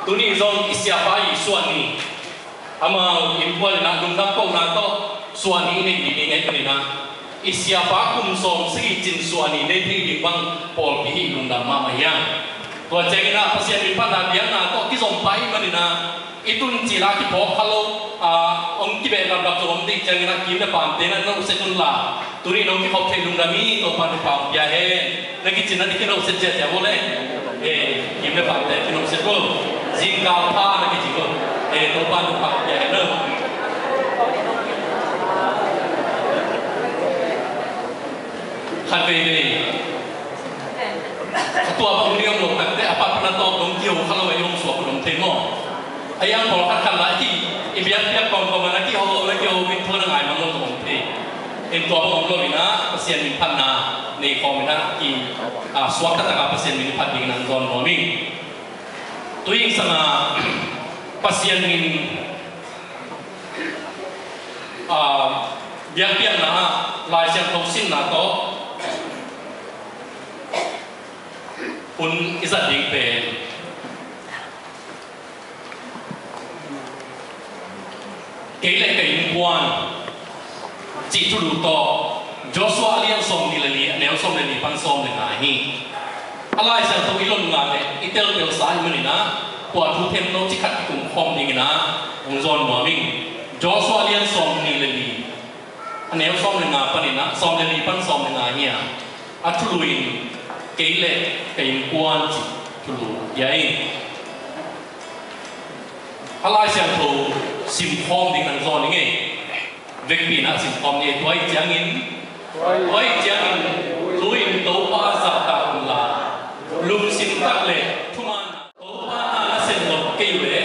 tuni zong isiapai suani ama impuan na lungdam ko na to suani ni dingai ni na isiapa kum som sigi jin suani ne thi di bang pol pi lungdam ma yang tua jengina pasien di pada biang na to kizom pai mani na itun cila ki pok kalau om ki be lam dak om ti jengina ki na pan te na no setun la tuni no ki hok the lungdami to pan pa ya he na ki cina di ki no set je ya boleh ki na pan te ki no set bo jingka pa na ki ji bo to pan pa ya he no kan be ni tua bang liang lo tak apa pernah tahu dong kio kalau yang suap dong temo ayang kalau kan lagi ibiak kong mana ki ho lagi ho bin tuan ngai mang lo dong te in tua bang lo bina pasien min pan na nei kong bina ki suap kata pasien min pan ding nang zon morning tuing sana pasien min biak na lai siang tong sin na to pun isat ding pen kele kai puan chỉ tu đủ to Joshua liang som ni lali neo som ni pan som ni nai hi alai sang tu ilon nga le itel tel sai mani na kwa thu them no chi khat kum khom ding na ung zon mo ming Joshua liang som ni lali neo som ni nga pan ni na som ni pan som ni nga hi a thu luin kele kai puan chi tu lu yai alai sang tu sim khom ding nang zon ni nge vek pi na sim khom ni toy chang in luin to pa sa ta la lum sim tak le thuman to pa na sen no ke le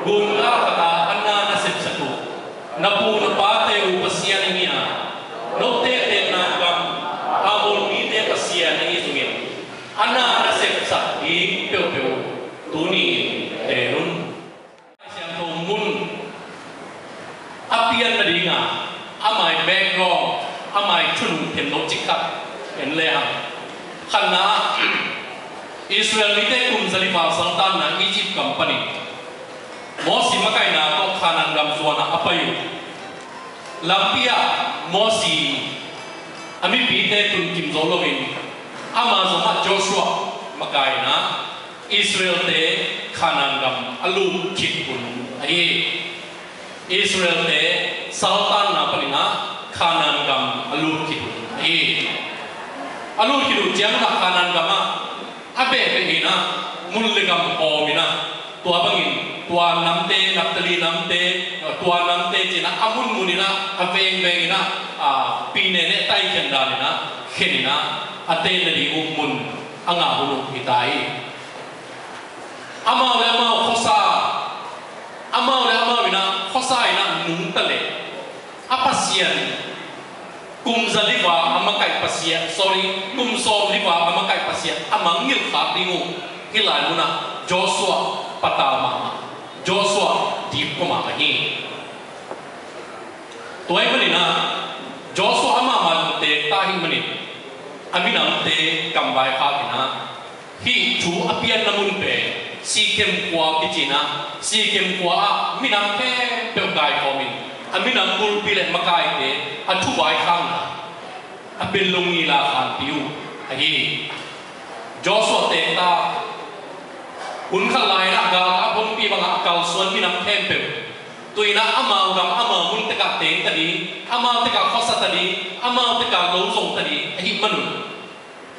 gun la ta anna na sen satu na pu na pa te u pasian ni a no te na kam amol mi te pasian ni sungin anna na sen sa i pe tu ni te run siang to mun apian na dinga amai background amai chun tem no chikat en le ha khana Israel ni te kum zalima santan na Egypt company mosi makai na to khanan gam zuana apayu lampia mosi ami pi te tun kim zolovin ama zoma Joshua makai na Israel te khanan gam alu khitpun ai Israel te sultan na panina khanan gam alu khitpun ai alu khitu jang na khanan gama abe pe ina mulle gam omina tua bangin tua namte naptali namte tua namte jina amun munina aveng vengina pine ne tai kendalina khenina ate nadi umun anga hulu hitai amau le amau khosa ina khosa ina nungtale apasian kum zaliwa amakai pasia sorry kum som liwa amakai pasia amangil khatingu hilai muna Joshua patama Joshua dipoma hi toy manina Joshua amama te tahi mani aminam te kambai khakina hi chu apian namun pe sikem kwa kijina sikem kwa minam pe pekai komin aminam pul pile makai te athu bai khang apin lungi la khan piu hi Joshua te ta kun khalai na ga ka pon pi banga kal suan minam tempe tuina amau gam amau mun te ka teng tadi amau te ka khosa tadi amau te ka lo song tadi hi manu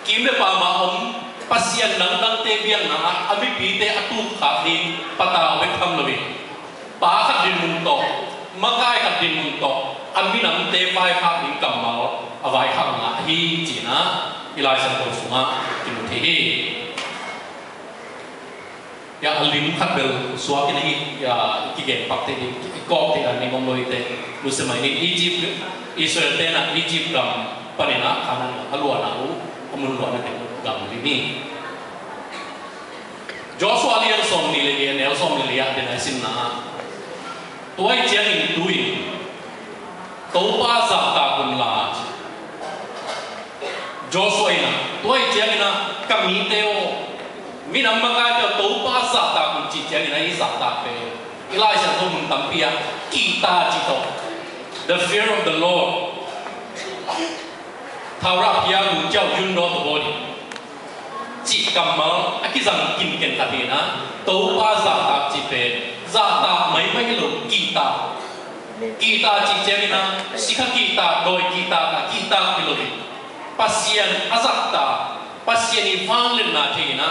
kim le pa ma om pasian nang nang te biang na ami pi te atu kha ni pata we tham lowi pa khat din mun to makai khat din mun to ami nam te pai kha ni kam ma awai kha nga hi china ilai san ko sunga kim the ya alim khat bel suwa ki ni ya ki gen pak te ko te ani mong loi te musamai ni Egypt Israel te na Egypt ram panena kana alwa na u amun lo na te gam ni Joshua lian som ni le ne som ni ya de na sin na toy chiang in tui to pa za ta kun la Joshua ina toy chiang ina kami te o minam makai te to pa za ta kun chi chang ina isa ta pe ilai sa to mun tampia kita chito the fear of the Lord thara pia mu chau yun do to body chỉ cầm máu cái rằng kim kiện cả thế na tấu ba giả tạp chỉ về giả tạp mấy cái lục kita chỉ chơi na sikha kita đôi kita cả kita cái lục pasien azakta pasien vang lên na thế na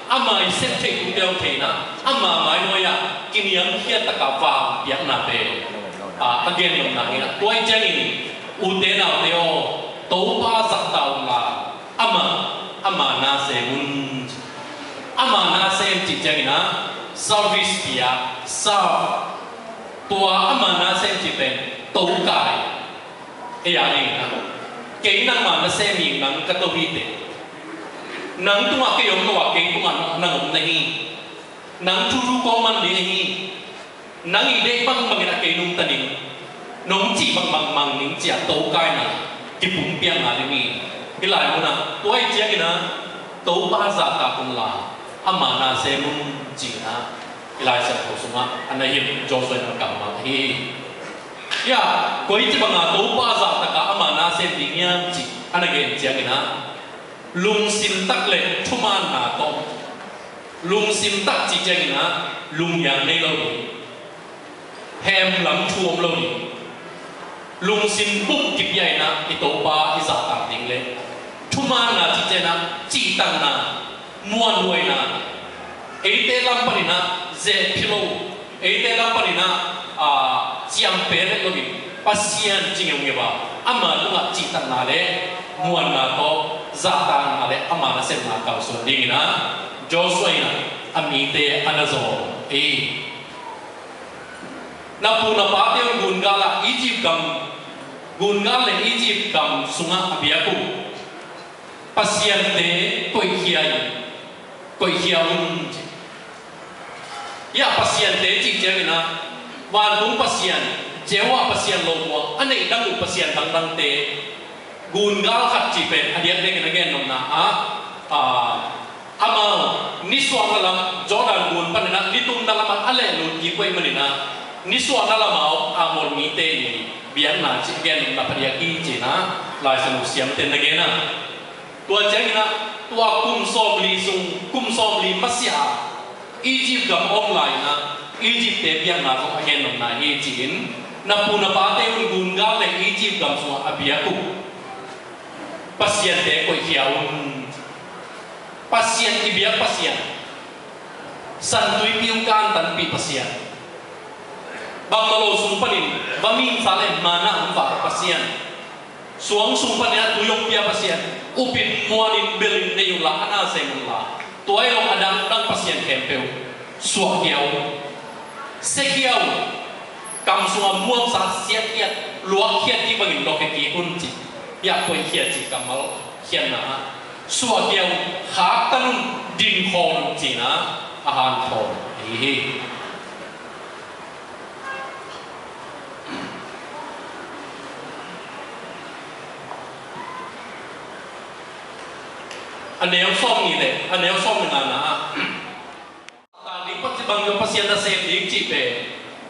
amai xếp thế cũng đeo thế na ama mai nói ya kim yang kia tất cả vào việc na về again yang na ina tôi chơi ini ute na teo tấu ba giả tạp là ama na se mun ama na se chỉ chơi na service pia serve tua ama na se chỉ về tấu cải cái gì na kỹ năng mà nó xem mình năng cái tôi biết đấy năng tua cái giống tua kỹ cũng năng ông này năng chu chu con man đấy năng ý đấy bằng cái kỹ nung tani nung chỉ bằng những chỉ tấu cải này cái bún biang là đấy cái lại muốn à tôi chơi cái na tấu ba giả cả cũng là ama na se mun chỉ na cái lại sẽ có sung anh ấy hiện cho tôi nó cảm mà hi ya koi chỉ bằng tấu ba giả cả ama na se tiếng nhang chỉ anh ấy chơi cái na lung sim tắc lệ thuma na to lung sim tắc chỉ chơi cái na lung yang này lâu hem lắm chuông lâu lung sim bút kịp vậy na cái tấu ba cái giả cả tiếng lệ thuma na chỉ chơi na chỉ tăng na muan nuôi na ấy thế làm phần na dễ philo ấy thế làm phần na chiam pere lagi pasien cingeng ngeba ama lu nggak cita nale muan na to zata nale ama na sem na kau so ding na Joshua ina amite anazo na puna pate gun gala Egypt gun gala Egypt kam sunga abiaku pasien te koi hiaun ya pasien te chỉ chơi na van cũng pasien jewa pasien lomo ane idang pasien dang te gun gal khat chỉ pen adiak de kan again nom na amal niswa ngalam Jordan gun panena litung dalam ale lu gipoi menina niswa ngalam amol mite ni biang na ci again na padiaki cina lai sanu siam ten again na tua chơi na tua kum som li masya Egypt gam online na Egypt te biang na ko again nom na Egypt na puna pate gun gal le Egypt gam so abiaku pasien te ko hiaun pasien ibiak pasien santui piung kan tan pi pasien bang malo sumpanin bamin sale mana umpa pasien suang sumpanin tuyok pia pasien upin muanin belin ne yung la ana semun la tuai long adang dang pasien kempeu suak hiau sekiau kam sunga muang sa siat kiat luak kiat di bangin loket ki kunci ya koi kiat ci kamal kian na suak hiau khak tanun ding khon cina ahan khon anel som ni le anel som na ta ni pat si bang yo pasien na sem ding chi pe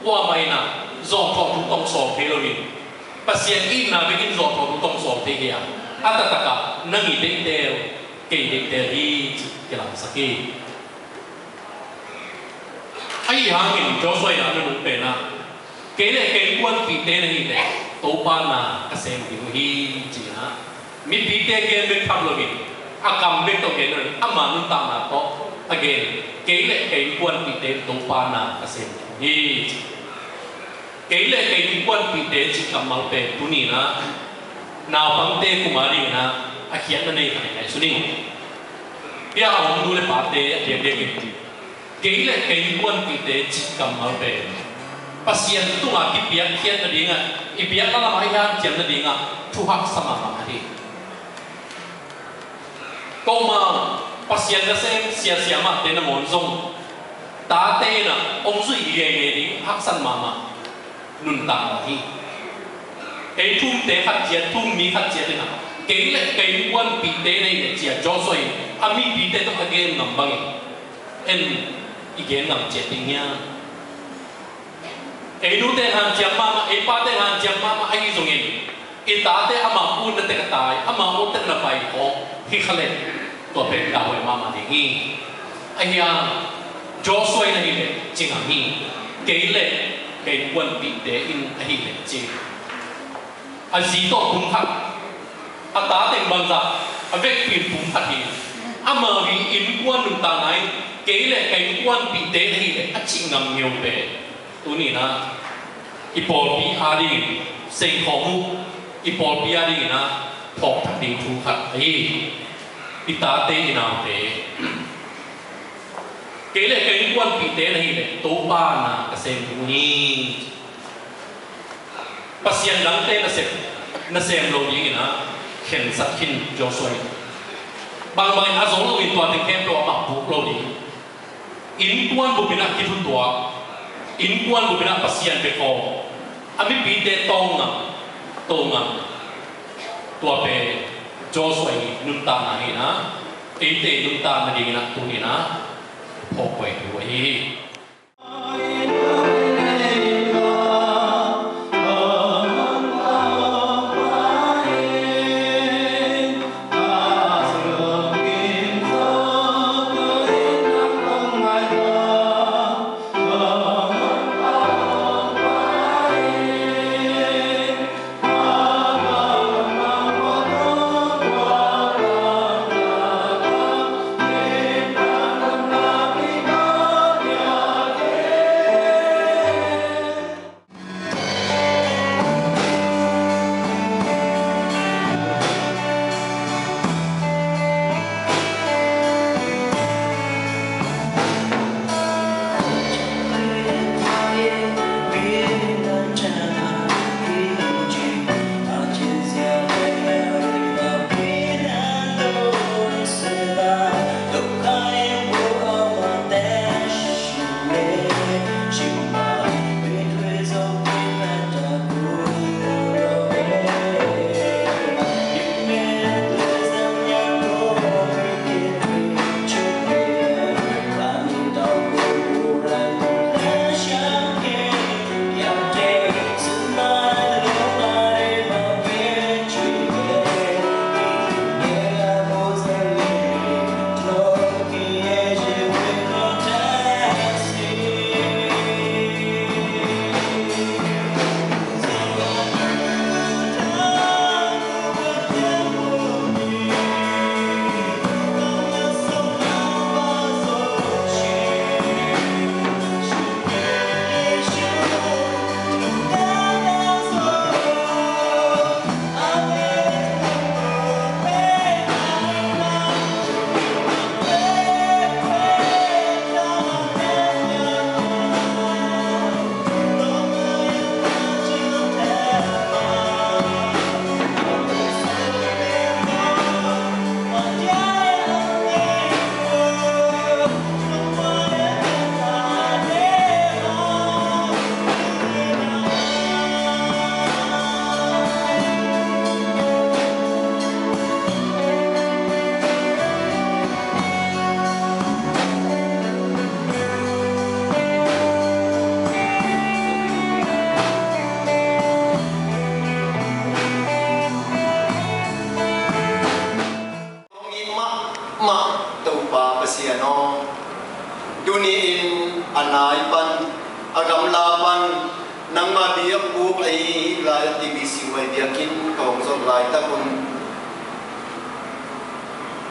wa mai na zo tho tu tong so pe lo ni pasien in na be in zo tho tu tong so pe ya ata ta ka na ni de ke de hi ke la sa ke ai hang in jo soi na nu pe na ke le ke quan pi te na ni de to pa na ka sem ding hi chi na mi pi te ke be tham lo ni akam bek to ke no ama nun ta na to again ke le ke quan pi te to pa na ka sem hi ke le ke quan pi te chi kam mal pe tu ni na naw pang te kumari na akhian na nei kai suni ya ong du le pa te de de ke le ke quan pi te chi kam mal pe pasien tu ma ki piak khian na dinga I piak la ma ya chiam na dinga thu hak sama ma hi câu mà pasien na sem sia ma te na mon zong ta te na ông zui ye ye ding hak san ma nun ta hi cái thum te khát chiat thum mi khát chiat na cái le cái quan pi te nei ne chia jo soi ami pi te to again nam bang en igen ngam chetingnya enu te han jamma epa te han jamma ai zongin itate ama un te katai ama un te na pai ko hi khale to pe ka hoi mama ni ai ya Joshua na hi le chinga mi ke le ke quan pi te in hi le chi a zi to kum khat a ta te bang za a vek pi kum khat hi ama wi in quan nu ta nai ke le ke quan pi te hi le a chingam nyu pe tu ni na ipol pi ari sei khomu ipol pi ari na thok thak ding thu khat ai ita te inam te kể lại cái quan bị tế này để tố ba na cái xem ni pasien lắng tế na xem lâu như na khen sát khin cho xoay bằng bằng à giống như toàn thành kem đó mà buộc lâu đi in quan bộ bên nào kỹ thuật đó in quan bộ bên nào pasien bị khó ami bị tế tông tua pe cho xoay nung ta na hi na tế nung ta na đi na tu ni na hộp quậy đuổi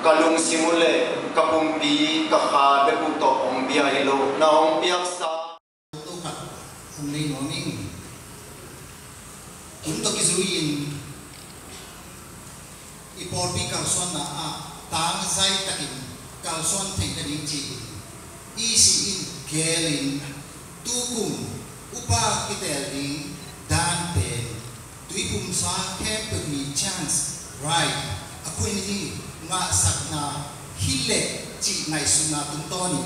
kalung simule kapumpi kakha beku to ombia hilo na ompiak sa to ka umlei noning kun to kizuin iporbi kalson na a tang zai takin kalson thei ka ding chi isi in gelin tukum upa kitelin dan pe tuipum sa ke pe chance right akoi ni nga sakna hile chi nai suna tung toni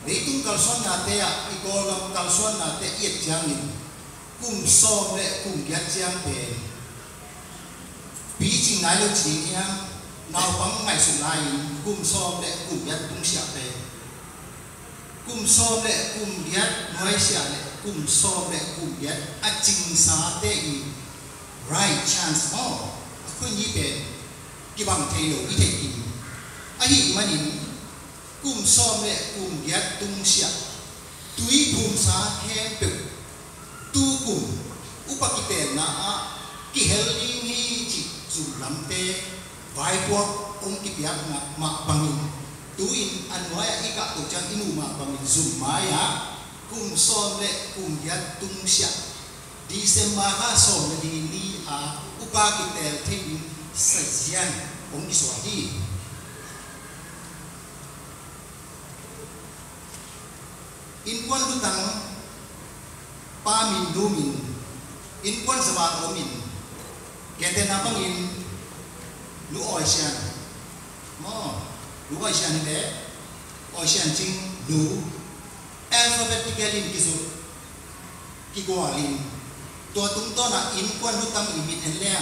leitung kalson na te a igolam kalson na te yet jangin kum som le kum gyat jang pe bi chi nai lo chi ya nau bang ngai sunai kum som le kum gyat tung sia pe kum som le kum diat noi sia le kum som le kum diat a ching sa te i right chance mo ko ni pe ki bang thei lo i thei ki a hi manin kum som le kum diat tung sia tui kum sa he pe tu kum upakite na a ki helling hi chi zu lam te vai pok ong ki piak na ma bangin tuin anwaya ika to chang inu ma bangin zum maya kum som le kum diat tung sia Disember ka som le di ni a upakite thei sajian ong ki swati in kwan tu tang pa min du min in kwan sabat o min kete na pangin lu oi sian mo lu oi sian de oi sian ching lu alphabetically kisu ki go alin to tung to na in kwan lu tang imit en le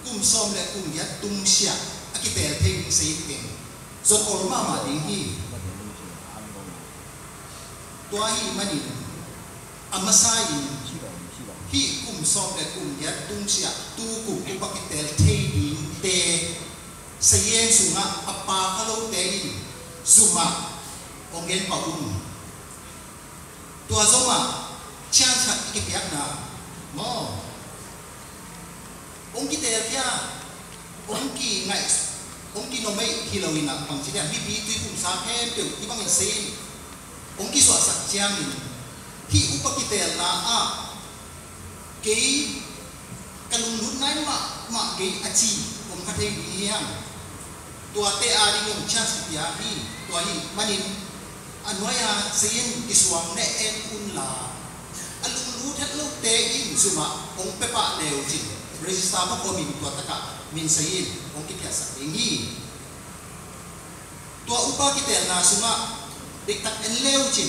kum som le kum ya tung sia akitel thing sei king zo kor ma ding hi to hi mani amasai hi kum som le kum ya tung sia tu kum ku pakitel thei ding te sayen sunga apa kalau te suma ongen pa to azoma chang chat ki piak na mo ong ki te kya ong ki ngai ong ki no mai ki lo ina pang chi dia bi bi tu kum sa he pe ki bang se ong ki so sak chiang ni hi upakite na a ke kalung lut nai ma ke achi ong ka thei ni yang tua te a ri ngom chance pia hi tua hi manin anwaya sein kiswang ne en un la alung lut het lo te in suma ong pe pa leo chi register mo ko min tua taka min sein ong ki pia sa ringi tua upa kite na suma diktat en leo chi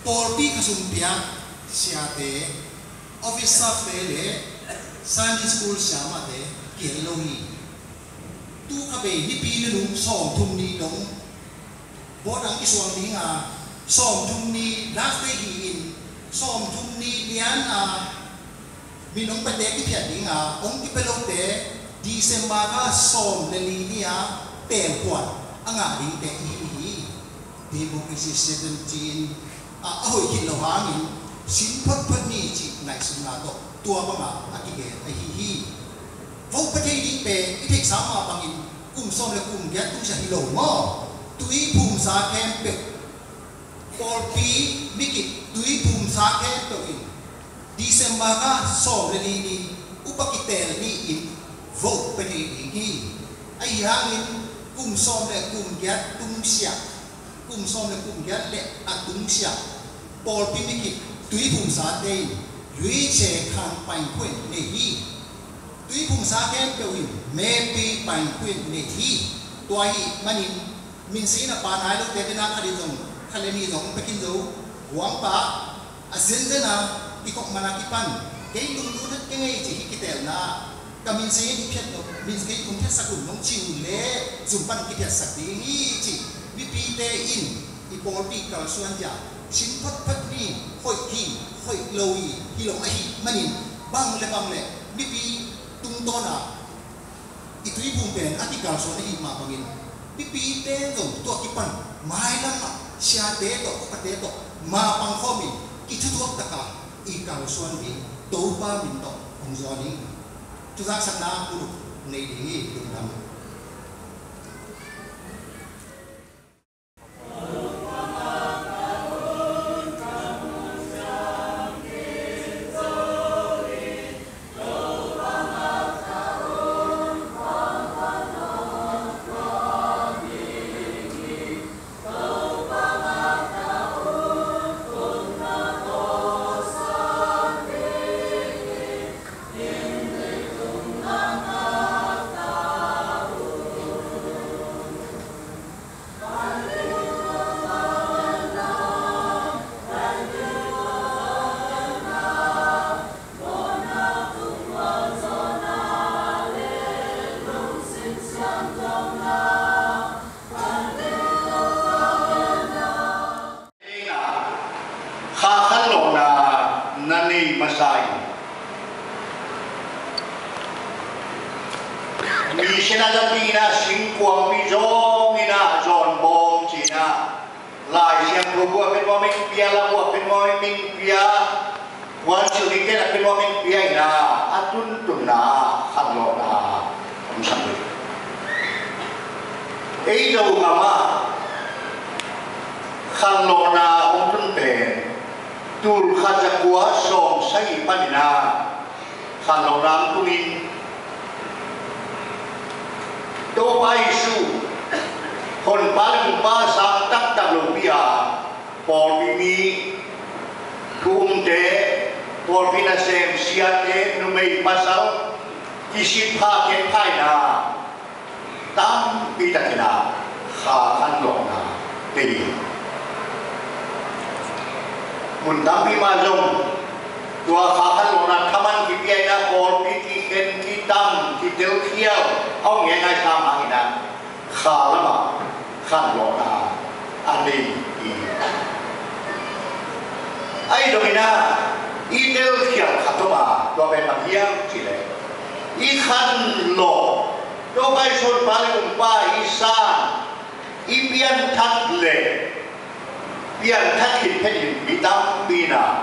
por pi kasum pia siate office staff le Sunday school sama te kiel lo hi tu ka be ni pi le lung som thum ni dong bo dang ki suang ni nga som thum ni last day hi in som thum ni lian a minong pa te ki pia ding a ong ki pelo te December ka som le li ni a te kwat anga ding te hi democracy 17 ahoy ki lo hangin sin phat phat ni chi nai sum na to tua ba ma akige a hi vo pa te di pe I thek sa ma bangin kum som le kum ya tu sa hi lo mo tui phum sa kem pe por pi mikit tui phum sa kem to in December ka som le ni upakitel ni in vo pa te hi ai hangin kum som le kum ya tum sia kum som le kum ya le atung sia por pi mikit tui phum sa te lui che khang pai kwen ne hi tui phum sa ken pe win me pi pai kwen ne hi toi manin min si na pa nai lo te na khali jong khale ni jong pekin jo wang pa asin de na ikok manaki pan ke lung lu dat ke ngai chi ki tel na kamin si ni phet no min ke kum phet sa kun nong chiu le zum pan ki phet sa ti ni chi bi pi te in I por pi kal suan ja sin phat phat ni hoi ki hoi loi hi lo ai manin bang le bi pi tung to na I tui bum ben atikal so ni ma bangin bi pi te to to ki pan mai lam ma sia te to ka te to ma pang kho mi ki thu thuak ta ka I kal suan ni to ba min to ong zo ni tu za san na ku nei ni dum lam khăn lộ na nani masai mi sinadapina singkuang mi zong ina zon bom china lai siang bua bên mo mình pia la bua bên mo mình pia wan su đi cái là bên mo mình pia ina atun tun na khăn lộ na không sang được ấy đâu mà khăn lộ na ông tun bền tur khaja kuah som sai panina khăn lộ na tuin do pai su hon paling pa sang tak tak lumpia por bimi kumte por bina sem siate numei pasal isi pa ken pai na tam pita kena kha kan lo na te mun tam pi ma jong tua kha kan lo na thaman ki pi na por pi ki ken ki tam ki del khiao au nge ngai tham ma ina kha la ma khăn lộ na an đi ai đâu na ít đâu hiểu khát thôi mà do bên mặt hiếm chỉ là ít khăn lộ đâu phải son ba cùng ba ít sa ít biên thắt lệ biên thắt thịt hay thịt bị đau bị nào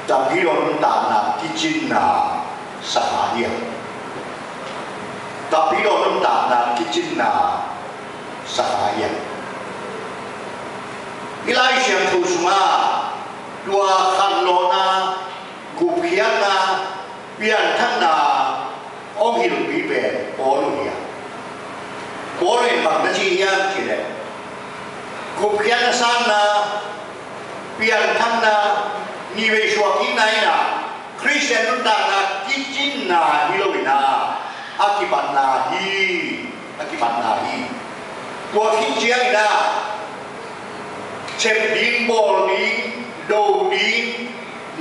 chẳng khi đó chúng ta là cái chuyện là xã hội tapi orang tak nak kitchen na sahaya. Ilai siang tu semua dua khalona gupiana pian thana om hidup bibe poluya. Poluin bang nasi yang kira. Gupiana sana pian thana niwe suaki naina Christian tu tak nak kitchen na hilowina. Akibat nahi tua khi chia ina chep ding bol ding do ding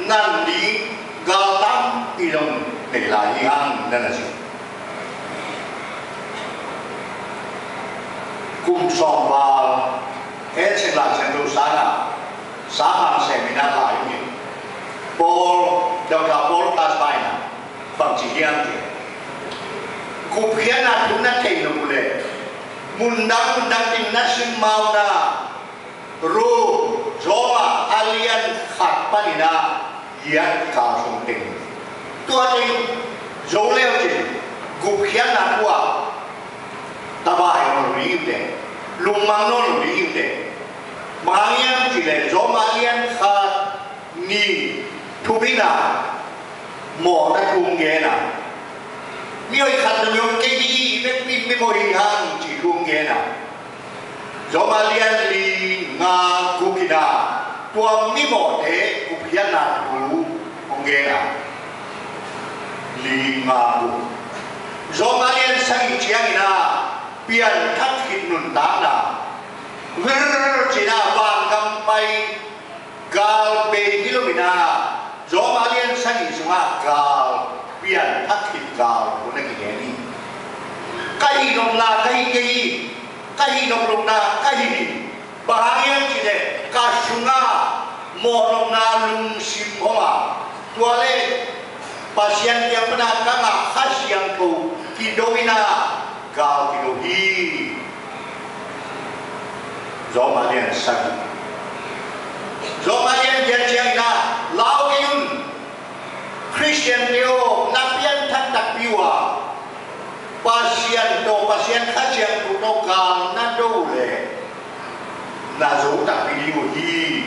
nan ding gal tam ilong để lại hang nên là gì cùng sòng vào hết sẽ là sẽ đâu sáng hàng sẽ bị nát lại như bol đầu cả bol tas bay na bằng chỉ hiang thì kupiana tuna teno mule mundang tin nasin mau na ru zoa alian khat panina yan ka sung ting tua ting zo leo chi kupiana tua tabai no ri de lumang no ri de mangian chi le zo alian khat ni thubina mo na kum ge na mioi khát được những cái gì biết pin biết mồi hàng chỉ không nghe nào gió mà liên li nga kukina tua mi mỏ thế kukian na tu không nghe nào li nga tu gió mà liên sang chiang na pian thắt thịt nụn tá na vừa chỉ là vàng cầm bay gal be kilomina gió mà liên sang xuống gal biar thắt thịt gạo của nó cái gì cây nông là cây nông là cây bahaya chỉ để cá sunga mò nông là lung sim hoa tua le pasien yang pernah kanga khas yang tu kidoina gạo kidohi gió mà liền sang gió mà liền dia chiang na lao yun Christian Leo napian tak tak piwa pasien khasian tu do kang na do le na zo tak piu hi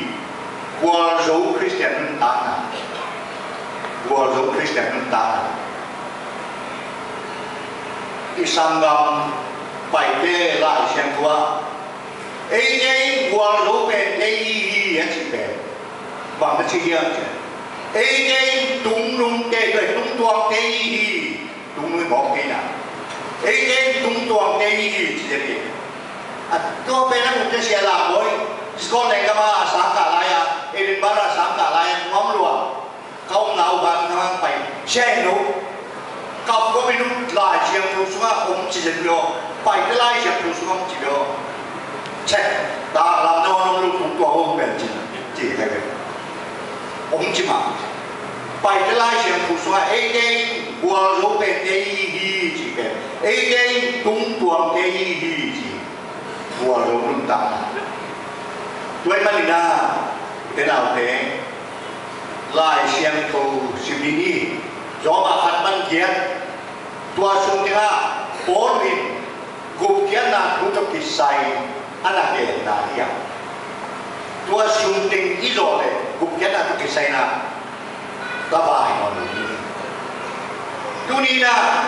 kwa zo Christian ta na kwa zo Christian ta na isangam pai te la sian tua ei kwa zo pe ei ya chi pe bang na chi ya ei tung nung te rồi tung tuang te hi tung nuôi bỏ cái nào ei tung tuang te hi chỉ thế à tôi bên đó một cái xe làm rồi con này các bạn sáng cả lại à Edinburgh sáng cả lại ngóm luôn không nào bạn thằng phải xe nấu cặp có bên lúc lại chiang tu xuống không chỉ được đâu phải cái lại chiang tu xuống không chỉ được check ta làm nó lúc cũng tua ông bên chỉ cái cái ông chỉ mà bài cái lai xem phụ xoa cái qua số bên cái gì chỉ cái tung tuồng cái gì chỉ qua số tung ta vậy mà đi na thế nào thế lai xem phụ xem đi gió mà phát ban kiến tua xuống thế ha bốn mình gục kiến là cũng cho cái sai anh là cái là gì à tua xuống tình ý rồi đấy gục kiến là cái sai na ta bài mà luôn tu ni na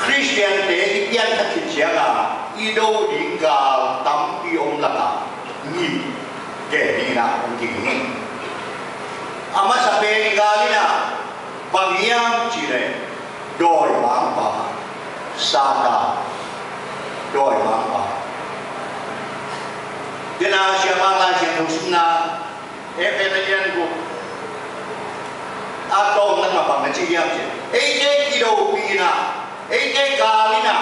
Christian để ý kiến thật chính xác là ý đồ định cả tâm ý ông là cả nhị cái đi na ông chỉ nghĩ ama sampai kali na pangiam cire doi mampa saka doi mampa dina siapa lah yang usna efeknya ku atau nak apa macam yang je kilo pina kali na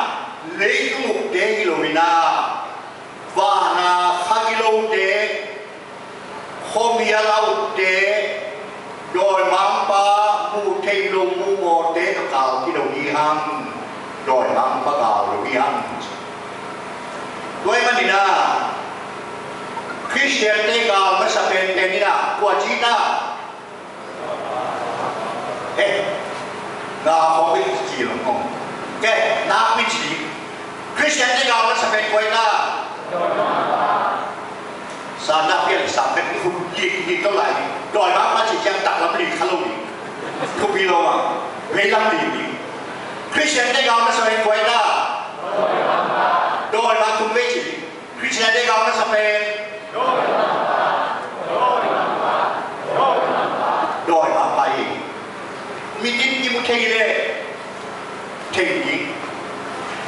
leitu kilo pina vana kilo de homia lau de rồi mang ba mu thêm lông mu mò té nó cào cái đầu đi ham rồi mang ba cào đầu đi ham đôi mà đi na Christian té cào mà sắp bên té đi na qua chi ta na không biết gì lắm không cái na biết gì Christian té cào mà sắp bên quay ta sana biết sampai không đi đâu lại rồi bác chỉ chẳng đặt lắm đi khá lâu đi không biết đâu à mấy lắm đi Christian đây gạo nó sao em quay ra rồi bác không biết gì Christian đây gạo nó sao em rồi bác phải mình tin như một thầy đấy thầy gì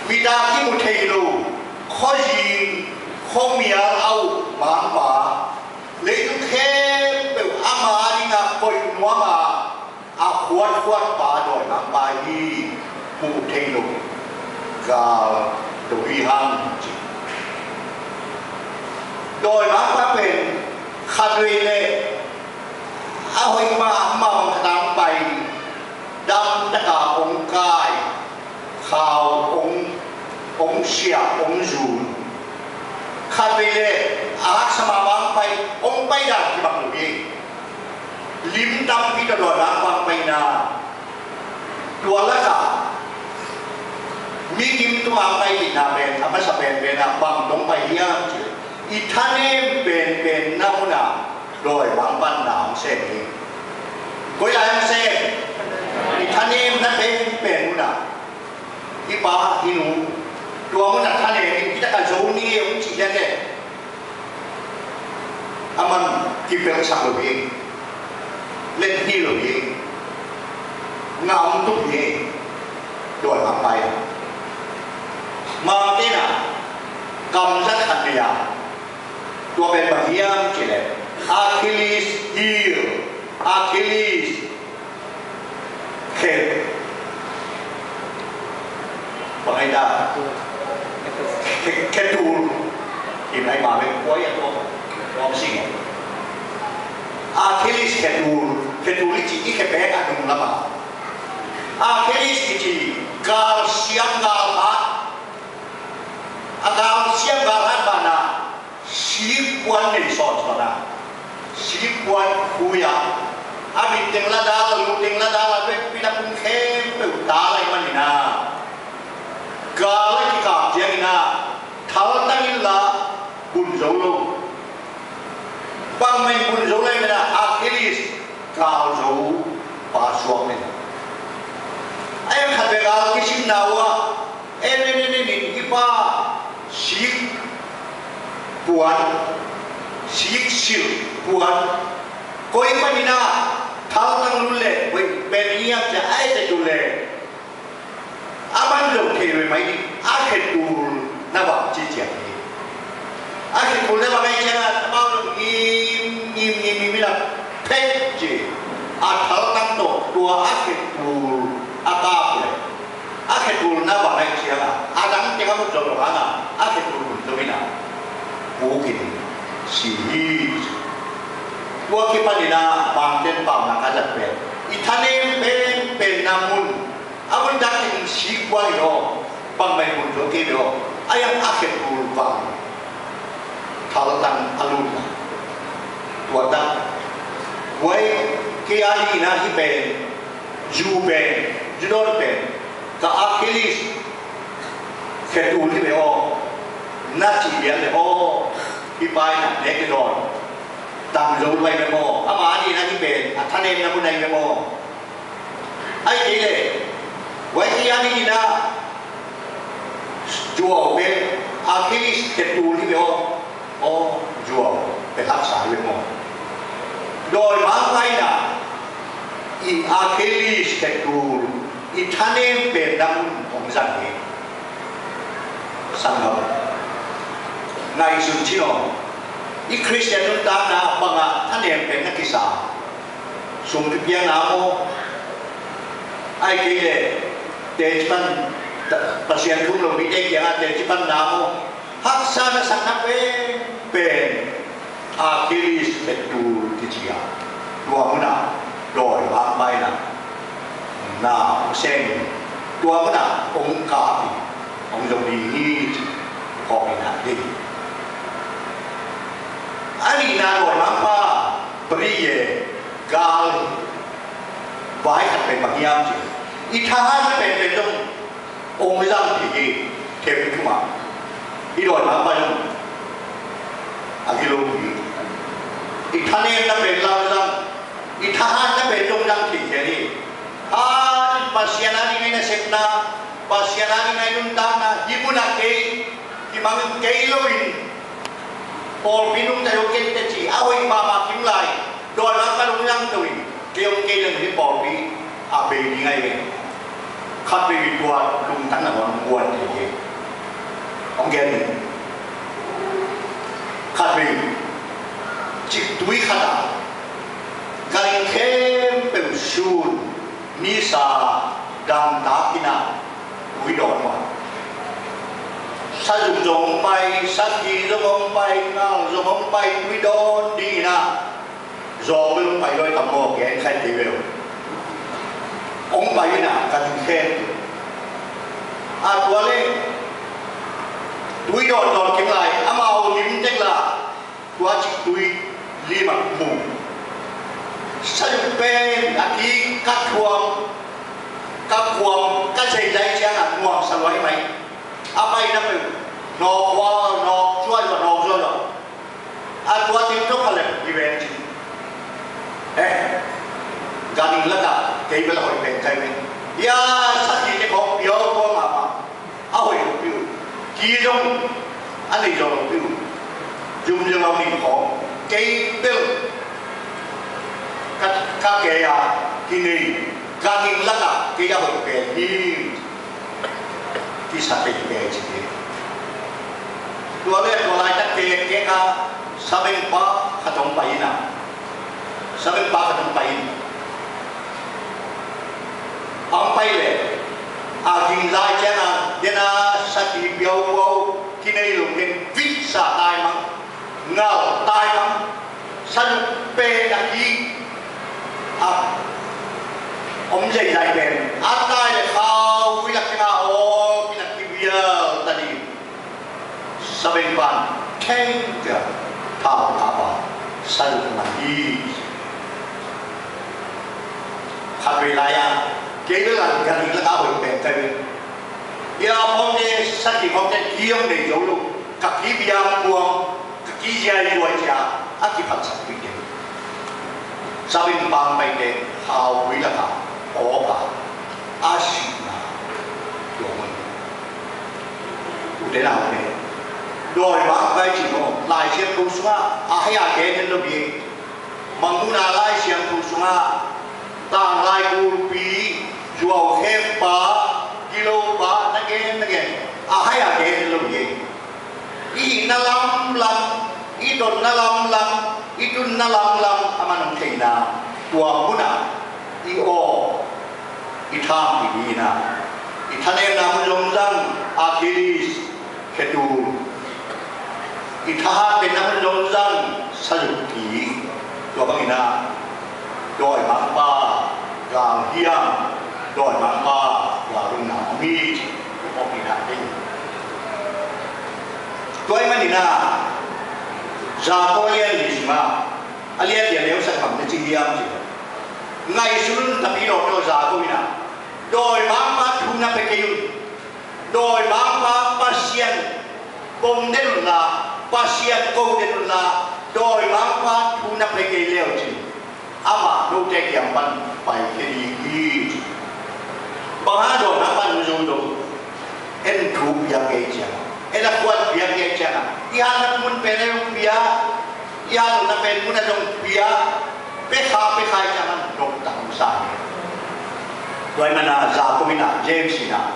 mình đã như một thầy luôn khó gì không hiểu đâu mang bà lấy những khem biểu ama đi ngã coi mua mà khuất bà rồi mang bà đi phụ thầy lục gà đồ đi hàng rồi mang bà bên khát về này hồi mà bằng đang bay đang tất cả ông cai khao ông xia ông rùn khát về này sama bang pai ông pai dah di bang lebih lim tam kita dua bang pai na dua laka minim tu bang pai di na ben apa saben ben bang dong pai dia itane ben na muna doi bang ban na sen ni koi la sen itane na ben muna ipa hinu dua muna thane kita kan zau ni ông chỉ ra cái aman kipel sak lebih lên hi lebih ngam tu lebih doi mampai Martina cầm rất hạt bìa tua bên bờ hiam chỉ là Achilles heel Achilles khet bằng đa khet tu thì này mà bên cuối là ông sinh Achilles ketul chỉ cái bé ăn đúng lắm à Achilles chỉ gal siam gal hat mana sipuan ni sot mana sipuan kuya abi tengla dal pinapun khem pe dalai manina gal ki ka jengina thal tangilla bun zolo bang main bun zolo mena Achilles gal zo pa suam mena ayam khabe gal ki sim nawa ni ipa sik puan sik sil puan koi manina thal tang lulle koi beniam ja ai ta dule aman lo ke mai ni akhetul na ba chi chi akhetul na ba mai cha ba im mi la pet ji a thal tang to tua akhetul akap akhetul na ba mai cha adang jangan berdoa ana akhetul lumina pukin si tua kipanina bangten pau nak ajak pe ithane pen namun amun dakin si kwai ro pangmai pun jo ke ro ayam akhir bul bang kalatan alun tua dak wai ke ali na hi pen ju pen judor pen ka akilis ketul hi be o na chi bian le o hi pai na ne ke don tam zo lai be mo ama ni na hi ben athane na bu nai be mo ai ke le wai ki ani na juo be akilis ketul hi be o juo be hak sa be mo doi ma pai na i akilis ketul i thane be dam ong san ni sang ho ngai sun chi no i Christian nun ta na banga thane pen na kisa sum pi piang na mo ai ke le te pan pasien kum lo mi te ya te pan na mo hak sa na sang na pen akilis betul ti chia tua muna doi ba mai na sen tua muna ong ka pi ong zo di ni ko na di ani na doi ma pa pri ye gal vai khat pe ma yam chi i tha ha pe pe dong ong zang ti ki ke pi kuma i doi ma pa dong agilo pi i thane na pe lam zang i tha ha na pe dong zang ti ke ni pasiana ni na sekna pasiana ni na yun ta na hibuna ke ki mang ke loin Paul binung tayo kente chi away mama kim lai do na kalung yang tui keong ke lang hi Paul bi abe ni ngai ve khat bi tua lung tan na wan buat ye ong gen khat bi chi tui khata galing kem pe sun ni sa dang ta kina wi don ma sa dùng dùng bay sa kỳ dùng ông bay ngao dùng ông bay wi don đi na do bên bay đôi tầm mò cái khai thì đều ông bay na cần khen tua lên wi don don kiếm lại amao lim chắc là tua chỉ tui lima mù sa dùng bên aki cắt khuông các dây dây chang là nguồn sa lối mày apa ina pe no wa no chua wa no zo lo a tua tin to khale event gani laka ke bel hoi pe kai me ya sa ki ke ko pio ko ma a hoi pi ki jong ani jo lo pi jum jong lo ni ko ke bel ka ke ya ki ni gani laka ke ya hoi pe ni kisah ke sini. Dua lai tak ke ka sabeng pa katong paina. Sabeng pa katong pain. Ang pai le aging lai chana dena sati biau wau kinai lu ken vit sa tai mang ngau tai mang san pe daki om dai dai ben atai le khau wi lak na o tadi sabeng ban kengga tau apa salu mandi khabe laya kebelan garing la hoi pe kai ya hom de sati hom de kiong de yo lu ka ki biang buang ka ki ja yo ja aki phat sa pi de sabeng bang pai de hau wi la ka o ba ashina yo để làm thế rồi bác vai chỉ có lại xem tu sung hay là cái nên là gì mà muốn là lại xem tu sung tàng lại tu pi jual hem ba kilo ba nage hay là cái nên là gì i na lam i don na lam i tun na lam ama nong thei na tua muna i o i tham i na i thane na mun long jang akilis ketu itha penang lonjang sajuki to bangina doi mangpa gang hiam doi mangpa garung na mi opina ding doi manina zato yen lisma alian dia leu sak kam chi hiam chi ngai sulun tapi do zato ina doi mangpa thuna pekeyun doi mangpa pasien bom denula pasien ko denula doi mangpa thuna pekey leu chi ama no tek yang pan pai kedi gi baha do na pan zo do en thu ya ke cha en akwat ya ke cha ya na mun pene pia ya na pen mun dong pia pe khai cha man dok tang sa doi mana za ko mina james ina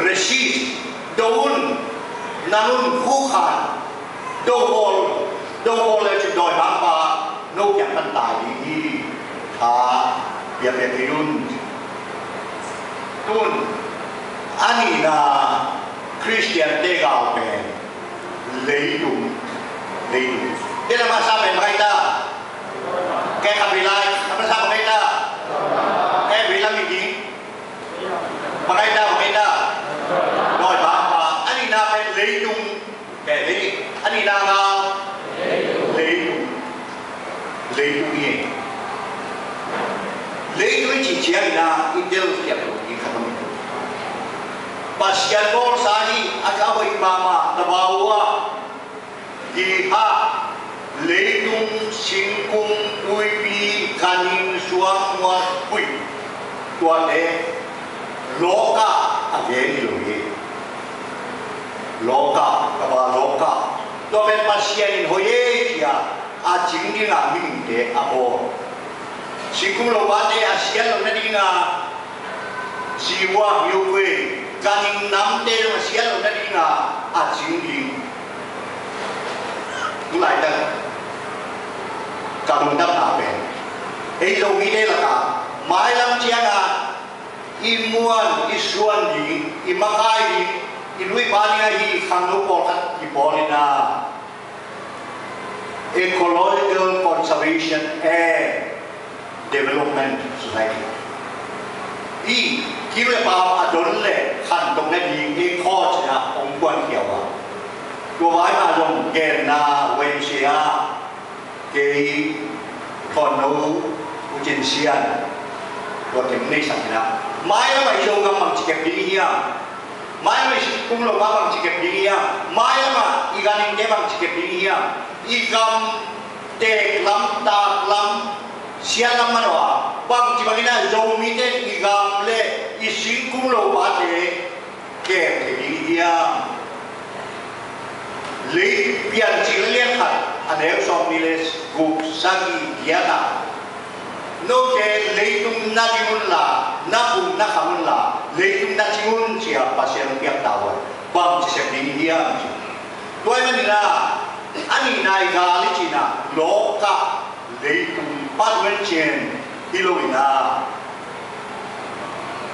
resist doun nanun khu khan do bol le chi doi mangpa nô chẳng phân tài đi việc thì luôn tuôn anh là Christian tê gạo về lấy đúng đây là mà sao mình hay ta cái cà phê lại mà sao mình ta cái vị làm gì mà hay ta rồi bà anh là phải lấy đúng cái lấy anh là lấy đúng lấy đuôi chỉ chia là India tiap đi khám pasien bol sahi aja hoi mama tabawa di ha lấy đuôi sinh cung đuôi pi kanin suang wa pui tuan loka again loka kaba loka to ben pasien hoye kia a chính đi là mình để à hồ chỉ cũng lâu ba đây ASEAN lâu nay đi nga chỉ qua nhiều quê cả những năm đây là ASEAN lâu nay đi nga à chính đi cũng lại đây cả đồng năm nào về ấy lâu nghĩ đây là cả mãi lắm chia nga im muan im suan đi im makai đi im nuôi ba đi hi khang lô bò khát im bò lên na Ecological Conservation and Development Society. Kilo pa adon le khan tong na di kho cha ong quan kiao wa. Tua vai ma dong gen na wen sia ke kon no u jin sian. Tua tem nei sang na. Mai la mai jong gam mang chikep di hia. Mai mai kum lo ba mang chikep di hia. Mai la ma iganing de mang chikep di hia. Igam tek lam tak lam sialam manwa bang cibagina zomi te igam le ising kum lo ba te ke dia le pian chilien khat ane som miles gup sagi diana no ke le tum na dimun la na pum na khamun la le tum na chimun chia pasien piak tawa bang chisep dia toy manila ani nai gali china loka leitung patwen chen iloina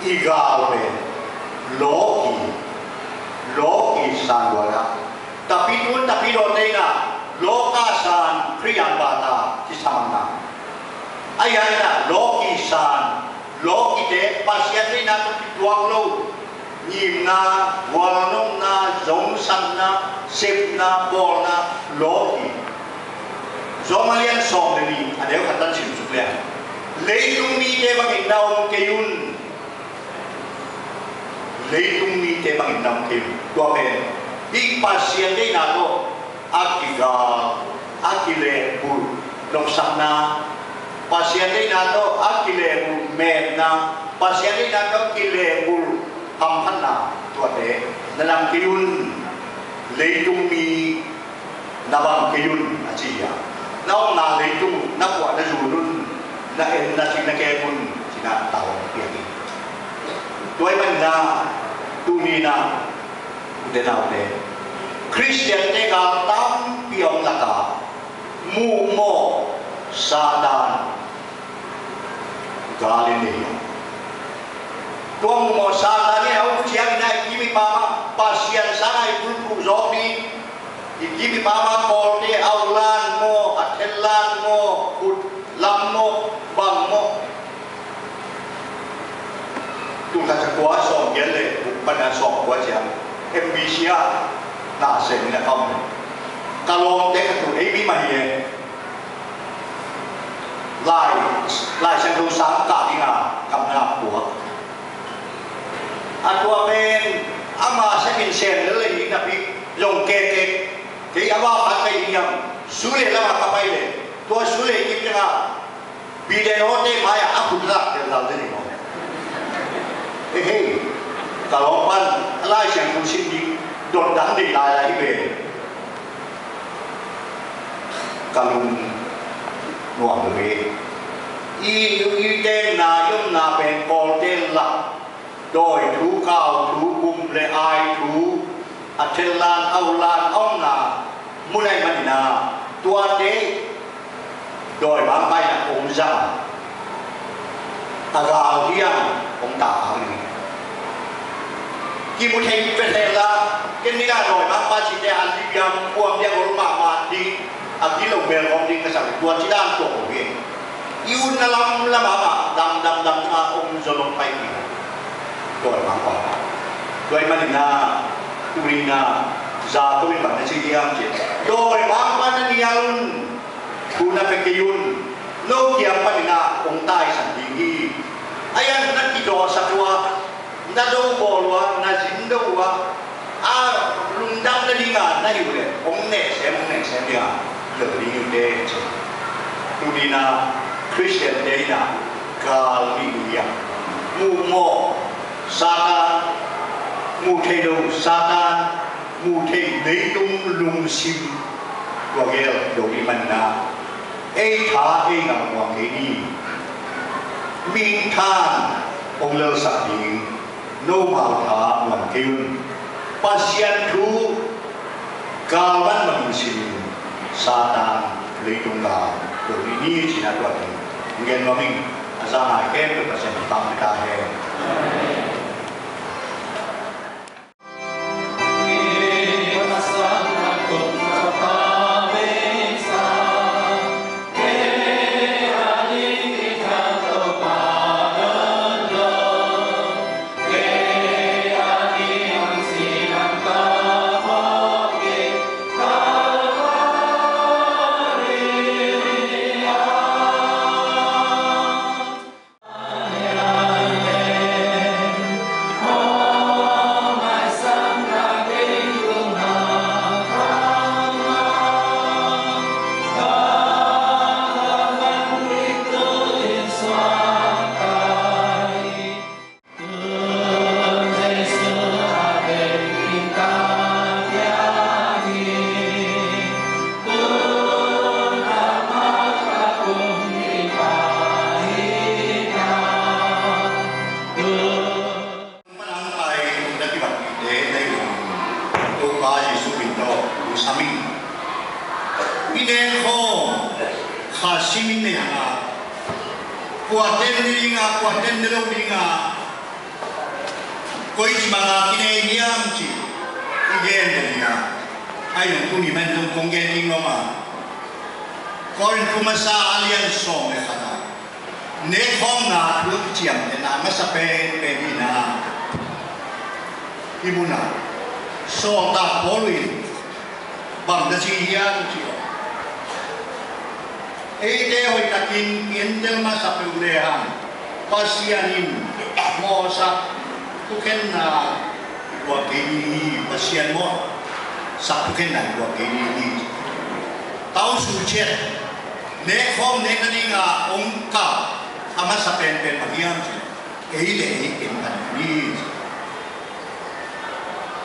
igale loki sanwara tapi do na loka san kriyan bata kisamana ayana loki san loki te pasien na tuak lo nhìm na wal nong na giống san na sep na bol na loki zomalian som de ni adeu khatan sim suklia leitung ni te bang indau keyun leitung ni te bang indau keyun to pen ik pasien de na to akile bul long sana pasien de na to akile bul med na pasien de na to akile bul ham han na tua de dalam kiyun leitung mi nabang kiyun acia naong na leitung na kwa na zulun na en na sina kepun sina taw piaki tuai man na tuni na de na de Christian te ka tam piong laka mu mo sadan Galilea tuang mo sa tani au chiang nai kimi pa pasien sangai pulpu zomi Iki mama kol te aulan mo, atelan mo, lam mo, bang mo. Tung ta chakwa som yen le, pada som kwa chiang. MBCA na sen na kam. Kalong te ka tu ei mi ma ye. Lai sen tu sang ka tinga kam na puak. Atwa ben ama se min sen le ni na pi long ke ke cái áo khoác cái gì nhầm, suy lên là các bạn này, tôi suy lên cái gì nào, bị đè nó thế mà áp lực là để làm thế này không? Hey, kalau pan lại sang khu sinh đi, đột đắn đi lại về, kalau nuông về, y tên na yếm na bên bò tên là, đôi thú cao thú bùm lệ ai thú Atelan, aulan, ongna, mulai mana tua de, doi bangkai nak omza, agal dia om tak kami. Kimu hei petela, kenika doi bangkai cite aliam, puam dia rumah mandi, agilo bel om di kesal, tua cidan tu oke. Iun dalam lama dam om zolong pai ni, doi bangkai, doi mana Urina, zato ni mana sih diam je. Doi mana ni alun, guna pekeyun, lo kiapa ni na ontai sandingi. Ayah nak kido sakwa, na do bolwa, na zindo wa, lundang na dinga na yule, omne sem dia, lebih yude je. Urina Christian dena kal mingguya, mumo sana. Mù thầy đầu Satan, mù thầy lấy tung lung sim, và nghe đồ đi mình na, thả ngầm hoàng cái đi, minh than ông lơ sạch điện, nô màu thả hoàng kêu, pasien thu, cao văn mình sim, Satan lấy tung gà, đồ đi ni chỉ là đoạn, nghe nói mình ra lại kém được và sẽ tăng ca hè.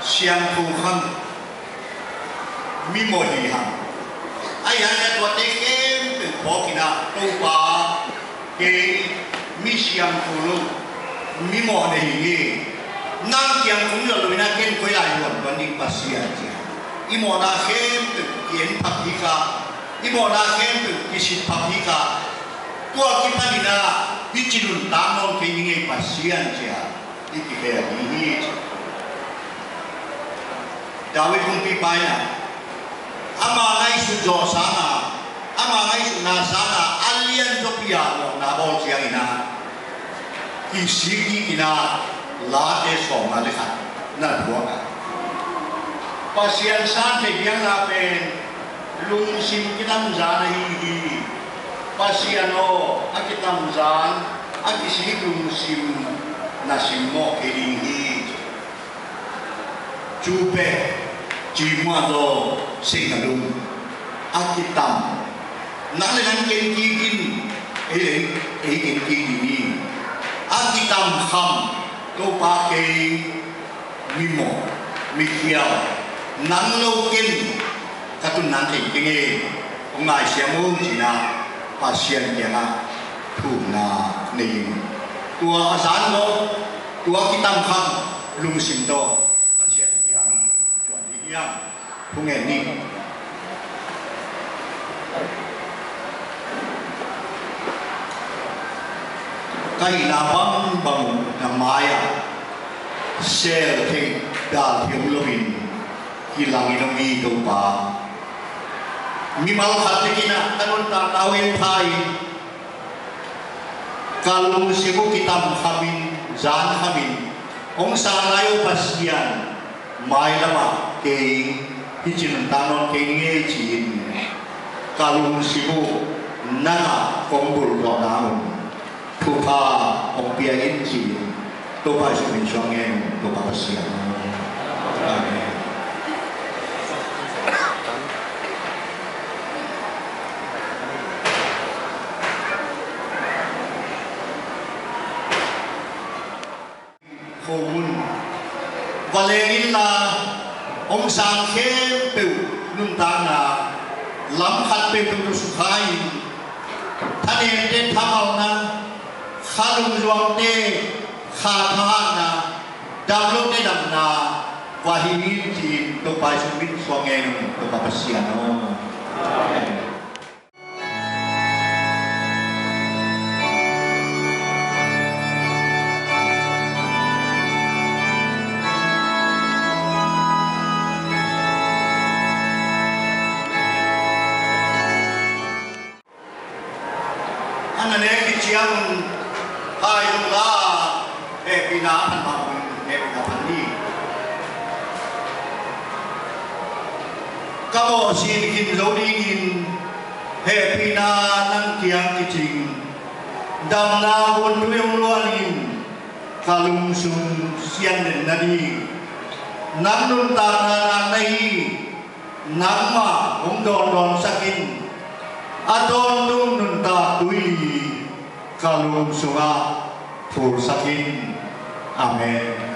Siang Tuhan, mimo hihan. Ayahnya tua tekem, pokina tupa, ke misiang pulu, mimo nehingi. Nang kiang pun lalu ina ken koi layuan banding pasian dia. Imo na kem kien papika, imo na kem kisit papika. Tua kipanina hicilun tanon keningi pasian dia. Iki kaya ini. Dawit kung pipaya, ama ngai su jo sana ama ngai su na sana alien jo pia no na bol siang ina ki siki ina la e so na le khat na buang pasian san te biang na pen lung sim kinam zana hi pasiano akitam zan akisi lung sim na simmo keling hi chupe chimwa do singalung akitam nale nan ken kikin ken kini akitam kham to pa ke mimo mikiao nang lo ken katun nan te kenge ngai siamu jina pasien kena thu na nei tua asan lo tua kitam kham lung sim do pasien yang juan yang pungen ni kai na bang na maya sel thing dal thiam lovin hilang inongi do pa mi mal khatikina tanun ta tawin thai kalau sibu kitam khamin zan khamin ong sa layo pasian mai lama ke hicin tanon ke nge chin kalau sibu nana kombul do naun tupa ong pia inci tupa sumin songen tupa pasian amen. Valerin la ông sang khe beu nun ta na lam khat pe tu su khai thanen te thamal na khalung juang te kha tha na dam lo te dam na wa hi ti to pai su min suangen to pa pasiano yang hayunglah pinaan maupun pinaan ini kamu sinikin lodingin pinaan kiang kicing damna pun tuyung luanin kalung sun siang dan nadi nanun tanah nahi nama don sakin adon nun ta tui kalung sunga pur sakin amen.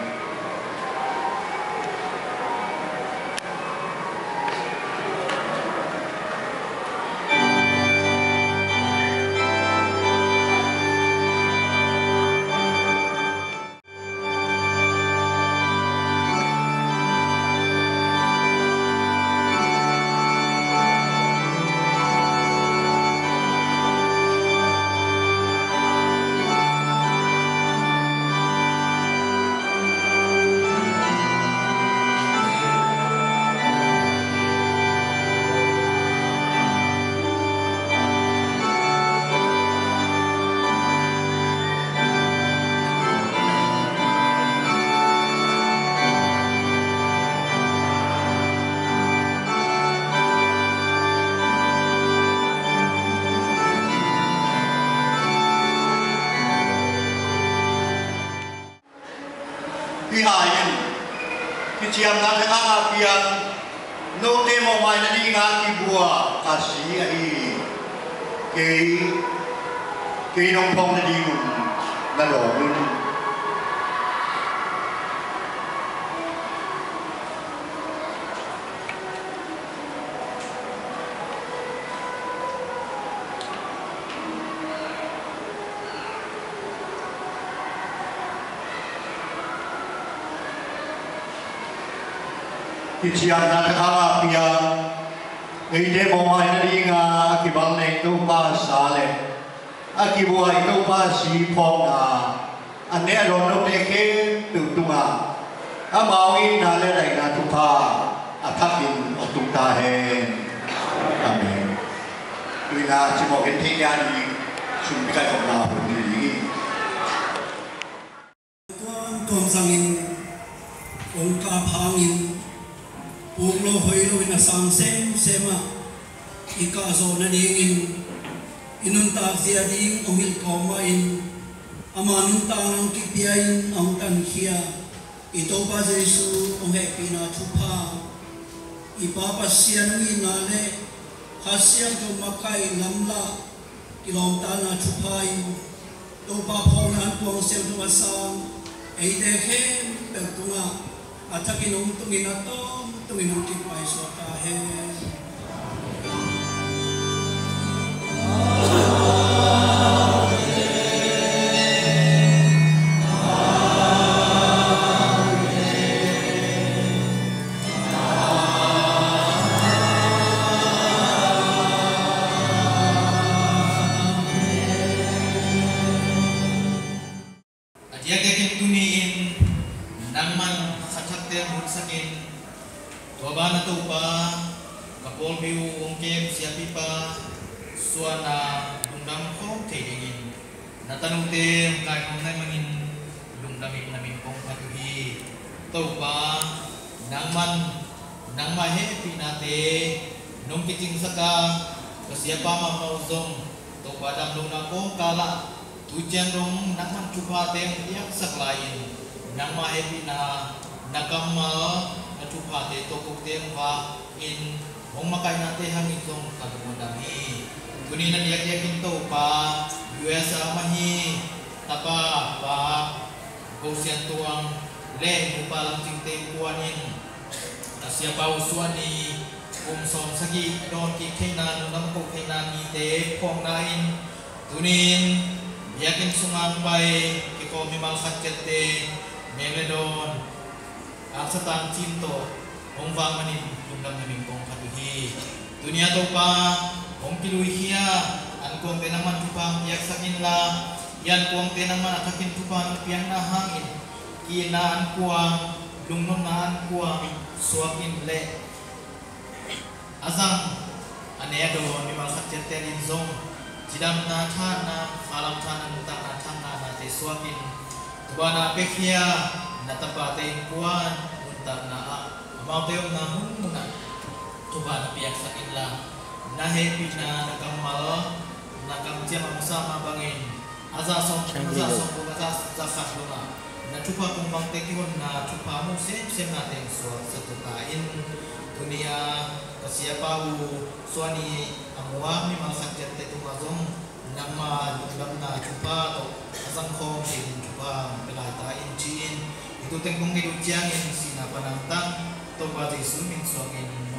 Pihayan kiciam na nga piang no demo mai na ni nga kibua kasi ai kay nong pong na diun na lolun kiciam na nga piang ide mo mai na ni nga kibang na ito pa sale akibuha ito pa si pong ane aron no teke tutunga amawin na le na tupa atakin o tutahen Amen. Lina cimo kentinya di sumpikai komna berdiri. Tuan sangin ongka pangin puglo hoilo ina sangsem sema ika zona dingin inuntak sia ding ongil komain amanunta ang kipiain ang tankia ito pa Jesu ong happy na tupa ipapasyan ng inale hasyang tumakay lamla kilomta na tupain ito pa po na po ang siyang tumasang ay dehen bertunga at sa kinungtungin na to tungin ang kipay sa tahen. Wabana to pa kapol biu ongkem siapi pa suana undang kong tegin natanong te kai kong nai mangin lungdamit namin kong katuhi to pa nang mahe pinate nung kiting saka kasiapa mamauzong to pa dam lungdang kong kala tujan rong nang cuba teng tiang saklain nang mahe pina nakamal tupa te tokok te pa in ong makai nate hangin tong kalumodami kuninan yak-yakin to pa US amahi tapa pa gosian tuang le mupalang cingte kuanin tasya pa uswani som sagi don ki kainan nang ko kainan ni te kong nain tunin yakin sungang pai ki ko mimal khatkete meledon ang satang cinto ong bang manin lungdam namin kong katuhi dunia to pa ong piluhiya an kong tenaman tupang yak sakin la yan kong tenaman atakin tupang piang na hangin kinaan kuang lungnon naan kuang suakin le azang aneado ni malkat terin zong jidam na thana alam thana muta na thana na te suakin tubana pekia natapate kuan unta na amauteo na humuna tuba na piyak sa inla na happy na nakamal nakamtiam sama bangin azasong ko zakat luna na tupa kung bang tekihon na tupa mo sem natin sa tutain dunia kasiapau suani amuang ni masakit te tumazong nama lugam na tupa to asang kong sin tupa pelatain jin itu tengkong hidup jangan sinapanantang toba Yesus min suangin